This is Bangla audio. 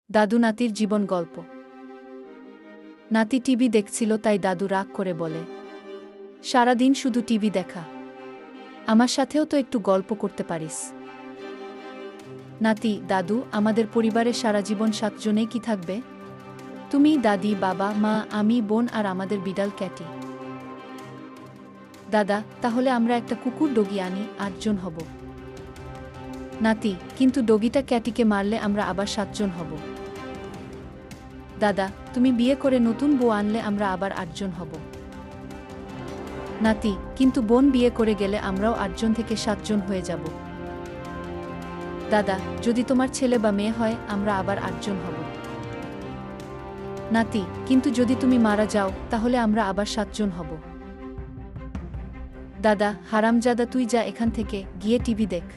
দাদু নাতির জীবন গল্প। নাতি টিভি দেখছিল, তাই দাদু রাগ করে বলে, সারাদিন শুধু টিভি দেখা, আমার সাথেও তো একটু গল্প করতে পারিস। নাতি, দাদু, আমাদের পরিবারে সারা জীবন 7 জনেই কি থাকবে? তুমি, দাদি, বাবা, মা, আমি, বোন আর আমাদের বিড়াল ক্যাটি। দাদা, তাহলে আমরা একটা কুকুর ডগি আনি, 8 জন হব। নাতি, কিন্তু ডগিটা ক্যাটিকে মারলে আমরা আবার 7 জন হব। দাদা, তুমি বিয়ে করে নতুন বউ আনলে আমরা আবার 8 জন হব। নাতি, কিন্তু বোন বিয়ে করে গেলে আমরাও 8 জন থেকে 7 জন হয়ে যাব। দাদা, যদি তোমার ছেলে বা মেয়ে হয় আমরা আবার 8 জন হব। নাতি, কিন্তু যদি তুমি মারা যাও তাহলে আমরা আবার 7 জন হব। দাদা, হারামজাদা, তুই যা এখান থেকে, গিয়ে টিভি দেখ।